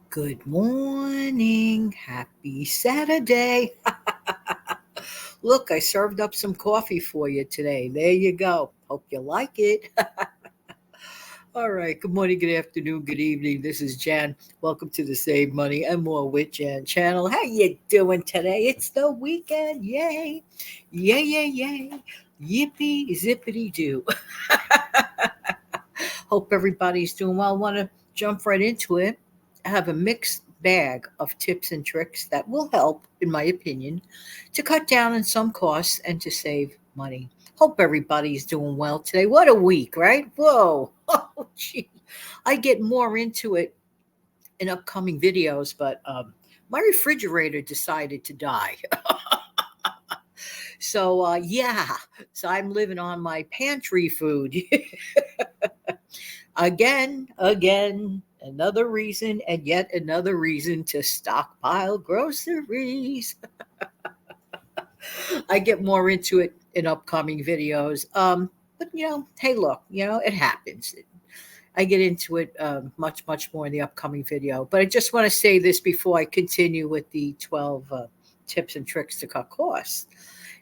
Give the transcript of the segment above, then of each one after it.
Good morning. Happy Saturday. Look, I served up some coffee for you today. There you go. Hope you like it. All right. Good morning, good afternoon, good evening. This is Jan. Welcome to the Save Money and More with Jan channel. How you doing today? It's the weekend. Yay. Yay, yay, yay. Yippee zippity doo. Hope everybody's doing well. I want to jump right into it. I have a mixed bag of tips and tricks that will help, in my opinion, to cut down on some costs and to save money. Hope everybody's doing well today. What a week, right? Whoa. Oh, gee. I get more into it in upcoming videos, but my refrigerator decided to die. Yeah, so I'm living on my pantry food. Again, another reason and yet another reason to stockpile groceries. I get more into it in upcoming videos. But hey, look, it happens. I get into it much more in the upcoming video. But I just want to say this before I continue with the 12 tips and tricks to cut costs,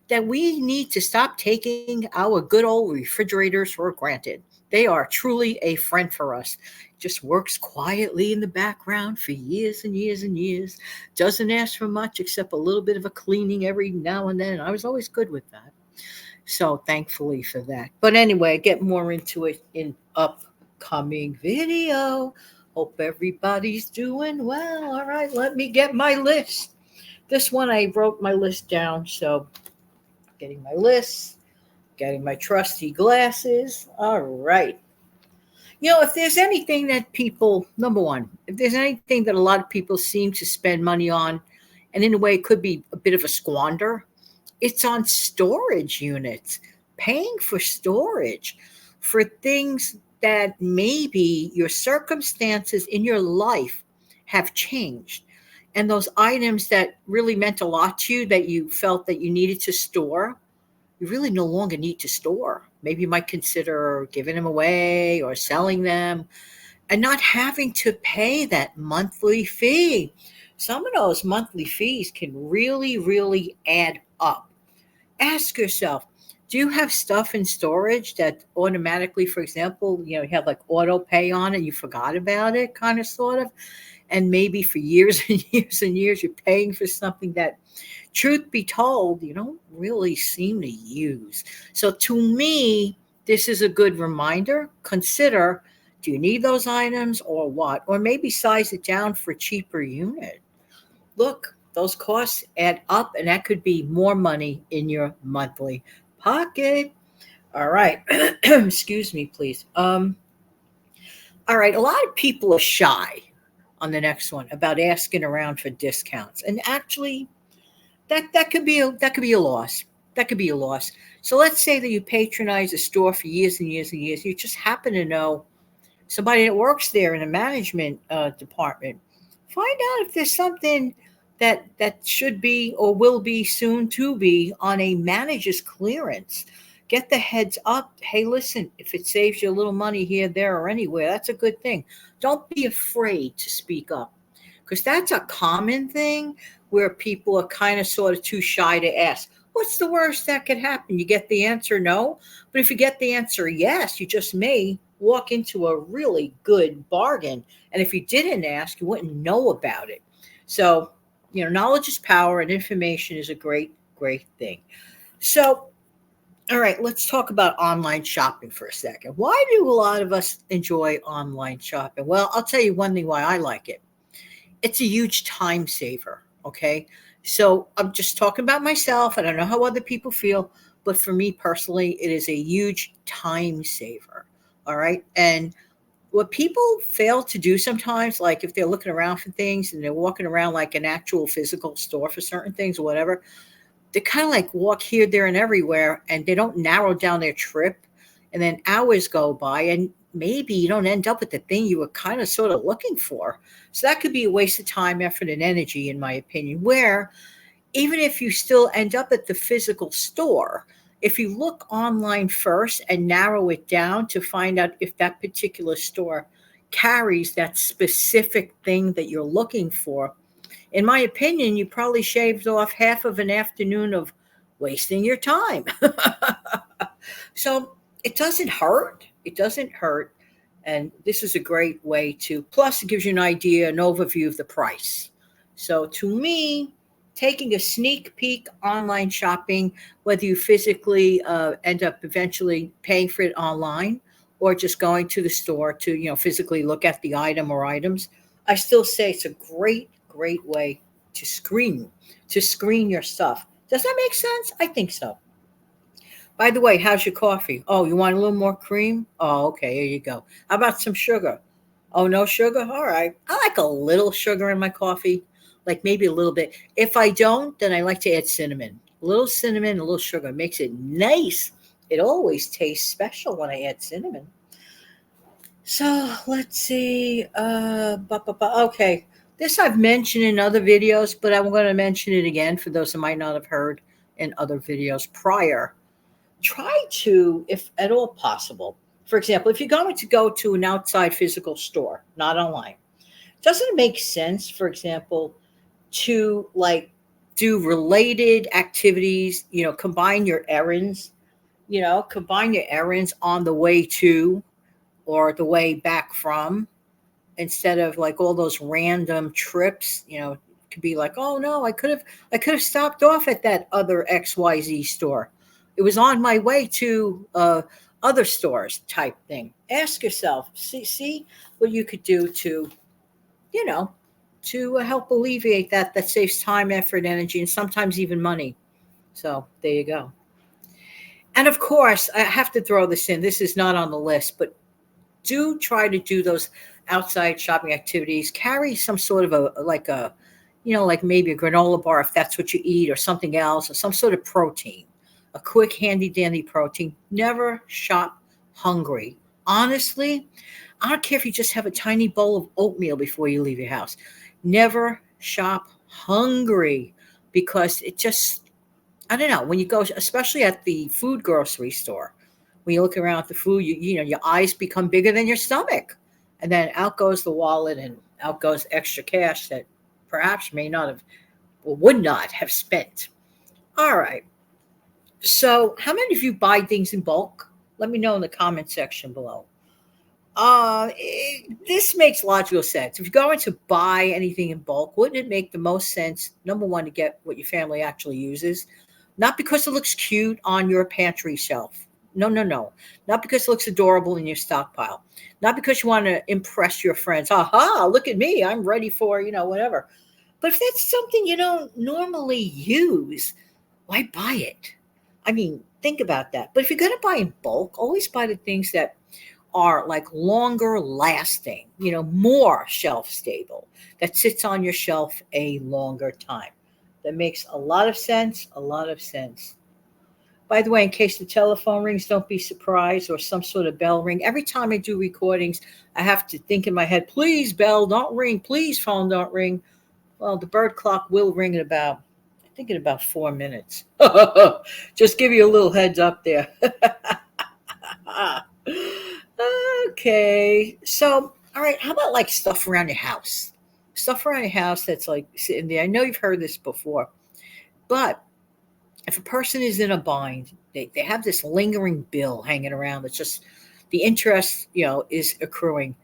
that we need to stop taking our good old refrigerators for granted. They are truly a friend for us. Just works quietly in the background for years and years and years. Doesn't ask for much except a little bit of a cleaning every now and then. I was always good with that. So thankfully for that. But anyway, I get more into it in upcoming video. Hope everybody's doing well. All right, let me get my list. This one I wrote my list down, so getting my list, getting my trusty glasses. All right. If there's anything that people, number one, if there's anything that a lot of people seem to spend money on, and in a way it could be a bit of a squander, it's on storage units, paying for storage for things that maybe your circumstances in your life have changed. And those items that really meant a lot to you that you felt that you needed to store, you really no longer need to store. Maybe you might consider giving them away or selling them and not having to pay that monthly fee. Some of those monthly fees can really add up. Ask yourself, do you have stuff in storage that automatically, for example, you have like auto pay on it, you forgot about it, kind of sort of, and maybe for years and years and years you're paying for something that, truth be told, you don't really seem to use. So to me, this is a good reminder. Consider, do you need those items or what? Or maybe size it down for a cheaper unit. Look, those costs add up, and that could be more money in your monthly pocket. All right. Excuse me, please. All right. A lot of people are shy on the next one about asking around for discounts. And actually, that could be a loss. That could be a loss. So let's say that you patronize a store for years and years and years. You just happen to know somebody that works there in the management department. Find out if there's something that should be or will be soon to be on a manager's clearance. Get the heads up. Hey, listen, if it saves you a little money here, there, or anywhere, that's a good thing. Don't be afraid to speak up because that's a common thing where people are kind of sort of too shy to ask. What's the worst that could happen? You get the answer no. But if you get the answer yes, you just may walk into a really good bargain. And if you didn't ask, you wouldn't know about it. So, knowledge is power and information is a great thing. So, all right, let's talk about online shopping for a second. Why do a lot of us enjoy online shopping? Well, I'll tell you one thing why I like it. It's a huge time saver. Okay. So I'm just talking about myself. I don't know how other people feel, but for me personally, it is a huge time saver. All right. And what people fail to do sometimes, like if they're looking around for things and they're walking around like an actual physical store for certain things or whatever, they kind of like walk here, there, and everywhere, and they don't narrow down their trip. And then hours go by, and maybe you don't end up with the thing you were kind of sort of looking for. So that could be a waste of time, effort, and energy, in my opinion. Where even if you still end up at the physical store, if you look online first and narrow it down to find out if that particular store carries that specific thing that you're looking for, in my opinion, you probably shaved off half of an afternoon of wasting your time. So it doesn't hurt. It doesn't hurt. And this is a great way to, plus, it gives you an idea, an overview of the price. So to me, taking a sneak peek online shopping, whether you physically end up eventually paying for it online or just going to the store to, physically look at the item or items, I still say it's a great, great way to screen your stuff. Does that make sense? I think so. By the way, how's your coffee? Oh, you want a little more cream? Oh, okay, here you go. How about some sugar? Oh, no sugar? All right. I like a little sugar in my coffee, like maybe a little bit. If I don't, then I like to add cinnamon. A little cinnamon, a little sugar makes it nice. It always tastes special when I add cinnamon. So let's see. Okay. This I've mentioned in other videos, but I'm going to mention it again for those who might not have heard in other videos prior. Try to, if at all possible, for example, if you're going to go to an outside physical store, not online, doesn't it make sense, for example, to like do related activities, combine your errands on the way to or the way back from, instead of like all those random trips, it could be like, oh no, I could have stopped off at that other XYZ store. It was on my way to other stores type thing. Ask yourself, see what you could do to, you know, to help alleviate that. That saves time, effort, energy, and sometimes even money. So there you go. And of course, I have to throw this in. This is not on the list, but do try to do those outside shopping activities. Carry some sort of like maybe a granola bar if that's what you eat, or something else, or some sort of protein, a quick, handy dandy protein. Never shop hungry. Honestly, I don't care if you just have a tiny bowl of oatmeal before you leave your house. Never shop hungry, because it just, I don't know, when you go, especially at the food grocery store, when you look around at the food, your eyes become bigger than your stomach. And then out goes the wallet and out goes extra cash that perhaps may not have or would not have spent. All right. So, how many of you buy things in bulk? Let me know in the comment section below. This makes logical sense. If you're going to buy anything in bulk, wouldn't it make the most sense, number one, to get what your family actually uses? Not because it looks cute on your pantry shelf. No, no, no. Not because it looks adorable in your stockpile. Not because you want to impress your friends. Aha, look at me. I'm ready for, whatever. But if that's something you don't normally use, why buy it? I mean, think about that. But if you're going to buy in bulk, always buy the things that are like longer lasting, more shelf stable, that sits on your shelf a longer time. That makes a lot of sense, a lot of sense. By the way, in case the telephone rings, don't be surprised, or some sort of bell ring. Every time I do recordings, I have to think in my head, please, bell, don't ring. Please, phone, don't ring. Well, the bird clock will ring in about, I think, in about 4 minutes. Just give you a little heads up there. Okay. So, all right, how about like stuff around your house? Stuff around your house that's like sitting there. I know you've heard this before, but if a person is in a bind, they have this lingering bill hanging around. It's just the interest, is accruing.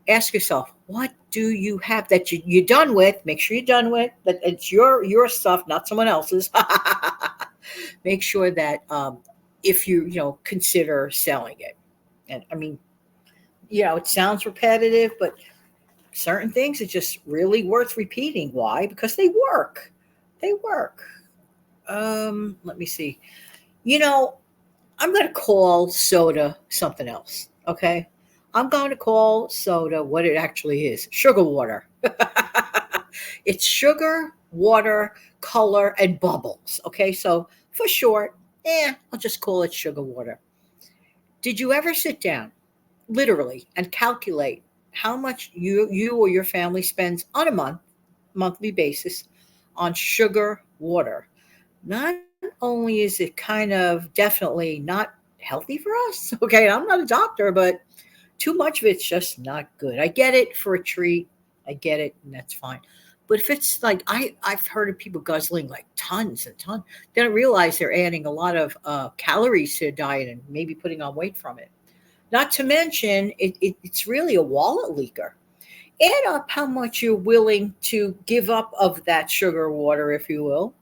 Ask yourself, what do you have that you're done with? Make sure you're done with that. It's your stuff, not someone else's. Make sure that if you consider selling it. And I mean, it sounds repetitive, but certain things are just really worth repeating. Why? Because they work. They work. Let me see. You know, I'm going to call soda something else. Okay. I'm going to call soda what it actually is: sugar water. It's sugar, water, color, and bubbles. Okay. So for short, I'll just call it sugar water. Did you ever sit down, literally, and calculate how much you or your family spends on a monthly basis on sugar water? Not only is it kind of definitely not healthy for us, okay, I'm not a doctor, but Too much of it's just not good. I get it for a treat. I get it, and that's fine. But if it's like I've heard of people guzzling like tons and tons, they don't realize they're adding a lot of calories to their diet and maybe putting on weight from it. Not to mention, it's really a wallet leaker. Add up how much you're willing to give up of that sugar water, if you will.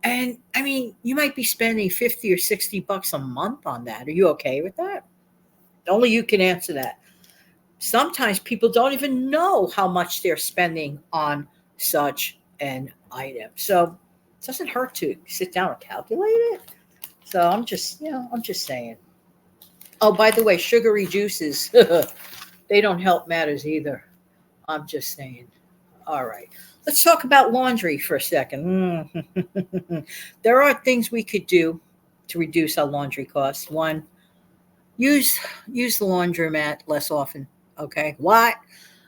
And I mean, you might be spending 50 or $60 a month on that. Are you okay with that? Only you can answer that. Sometimes people don't even know how much they're spending on such an item. So it doesn't hurt to sit down and calculate it. So I'm just saying. Oh, by the way, sugary juices, they don't help matters either. I'm just saying. All right. Let's talk about laundry for a second. There are things we could do to reduce our laundry costs. One, use use the laundromat less often. Okay. What?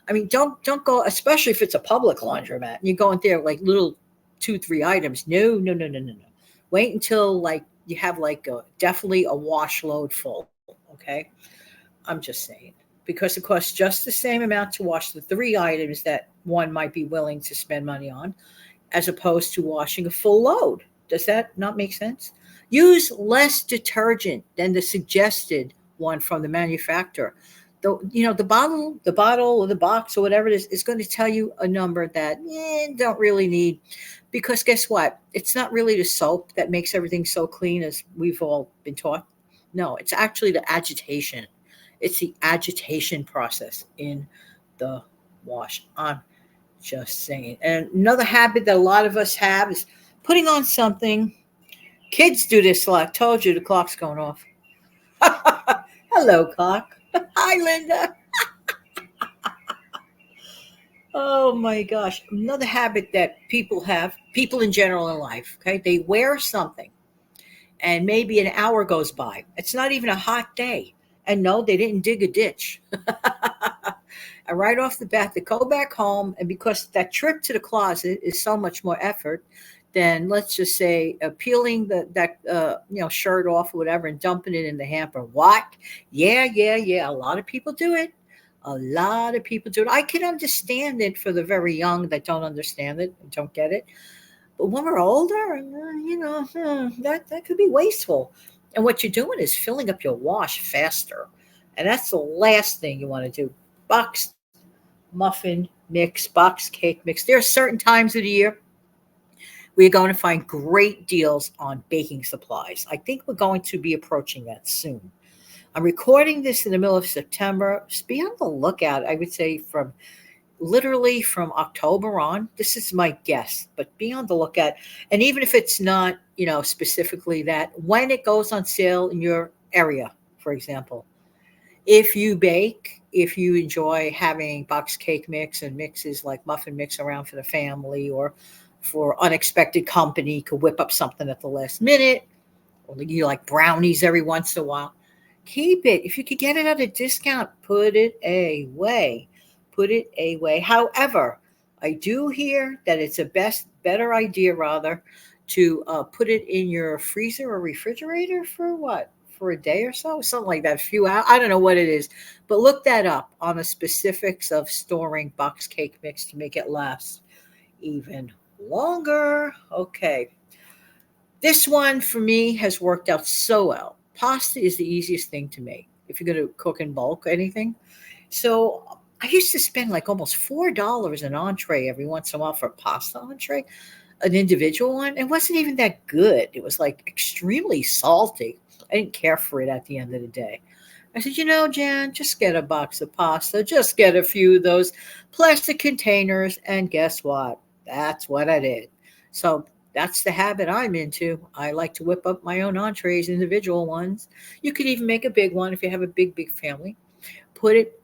I mean, don't go, especially if it's a public laundromat. You're going there like little 2, 3 items. No, no, no, no, no, no. Wait until like you have like definitely a wash load full. Okay. I'm just saying, because it costs just the same amount to wash the 3 items that one might be willing to spend money on, as opposed to washing a full load. Does that not make sense? Use less detergent than the suggested one from the manufacturer. The bottle or the box or whatever it is going to tell you a number that don't really need, because guess what? It's not really the soap that makes everything so clean as we've all been taught. No, it's actually the agitation. It's the agitation process in the wash. I'm just saying. And another habit that a lot of us have is putting on something. Kids do this a lot. I told you the clock's going off. Hello, clock. Hi, Linda. Oh my gosh. Another habit that people have, people in general in life, okay? They wear something and maybe an hour goes by. It's not even a hot day. And no, they didn't dig a ditch. And right off the bat, they go back home, and because that trip to the closet is so much more effort than, let's just say, peeling that shirt off or whatever and dumping it in the hamper. What? Yeah, yeah, yeah. A lot of people do it. A lot of people do it. I can understand it for the very young that don't understand it and don't get it. But when we're older, that could be wasteful. And what you're doing is filling up your wash faster. And that's the last thing you want to do. Box muffin mix, box cake mix. There are certain times of the year we're going to find great deals on baking supplies. I think we're going to be approaching that soon. I'm recording this in the middle of September. Just be on the lookout, I would say, from literally from October on. This is my guess, but be on the lookout. And even if it's not, specifically that, when it goes on sale in your area, for example, if you bake, if you enjoy having box cake mix and mixes like muffin mix around for the family, or for unexpected company, could whip up something at the last minute, or you like brownies every once in a while, keep it. If you could get it at a discount, put it away. Put it away. However, I do hear that it's a better idea rather to put it in your freezer or refrigerator for what? For a day or so, something like that. A few hours. I don't know what it is, but look that up on the specifics of storing box cake mix to make it last even longer. Okay. This one for me has worked out so well. Pasta is the easiest thing to make if you're going to cook in bulk anything. So I used to spend like almost $4 an entree every once in a while for a pasta entree, an individual one. It wasn't even that good. It was like extremely salty. I didn't care for it at the end of the day. I said, Jan, just get a box of pasta. Just get a few of those plastic containers. And guess what? That's what I did. So that's the habit I'm into. I like to whip up my own entrees, individual ones. You could even make a big one if you have a big, big family. Put it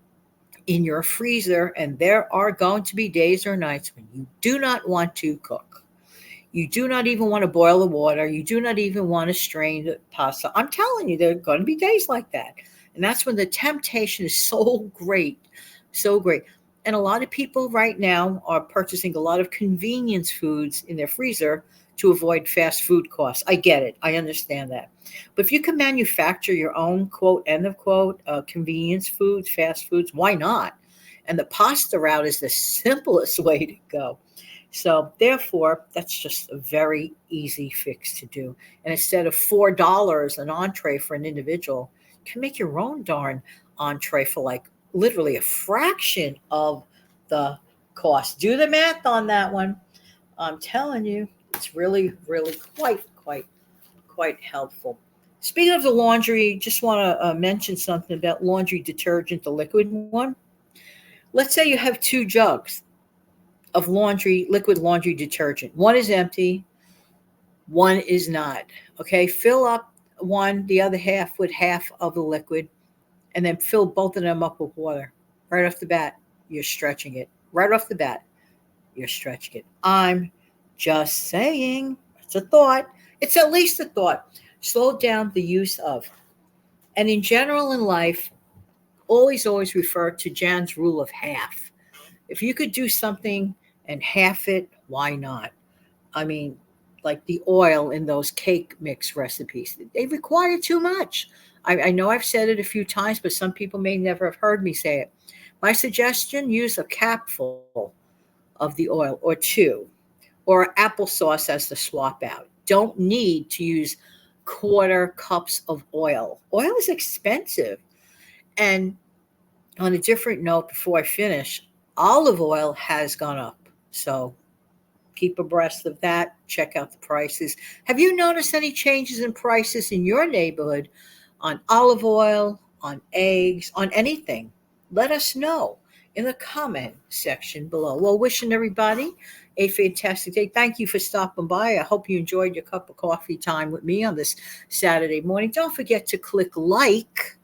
in your freezer, and there are going to be days or nights when you do not want to cook. You do not even want to boil the water. You do not even want to strain the pasta. I'm telling you, there are going to be days like that. And that's when the temptation is so great, so great. And a lot of people right now are purchasing a lot of convenience foods in their freezer to avoid fast food costs. I get it. I understand that. But if you can manufacture your own, quote, end of quote, convenience foods, fast foods, why not? And the pasta route is the simplest way to go. So, therefore, that's just a very easy fix to do. And instead of $4 an entree for an individual, you can make your own darn entree for like literally a fraction of the cost. Do the math on that one. I'm telling you, it's really, really quite helpful. Speaking of the laundry, just want to mention something about laundry detergent, the liquid one. Let's say you have two jugs of liquid laundry detergent. One is empty, one is not. Okay, fill up one, the other half with half of the liquid, and then fill both of them up with water. Right off the bat, you're stretching it. Right off the bat, you're stretching it. I'm just saying, it's a thought. It's at least a thought. Slow down the use of. And in general in life, always refer to Jan's rule of half. If you could do something and half it, why not? I mean, like the oil in those cake mix recipes, they require too much. I know I've said it a few times, but some people may never have heard me say it. My suggestion, use a capful of the oil or two, or applesauce as the swap out. Don't need to use quarter cups of oil. Oil is expensive. And on a different note, before I finish, olive oil has gone up. So keep abreast of that. Check out the prices. Have you noticed any changes in prices in your neighborhood on olive oil, on eggs, on anything? Let us know in the comment section below. Well, wishing everybody a fantastic day. Thank you for stopping by. I hope you enjoyed your cup of coffee time with me on this Saturday morning. Don't forget to click like,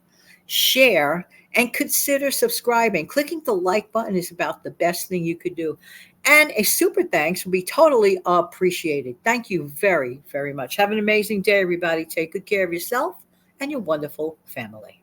share, and consider subscribing. Clicking the like button is about the best thing you could do. And a super thanks would be totally appreciated. Thank you very much. Have an amazing day, everybody. Take good care of yourself and your wonderful family.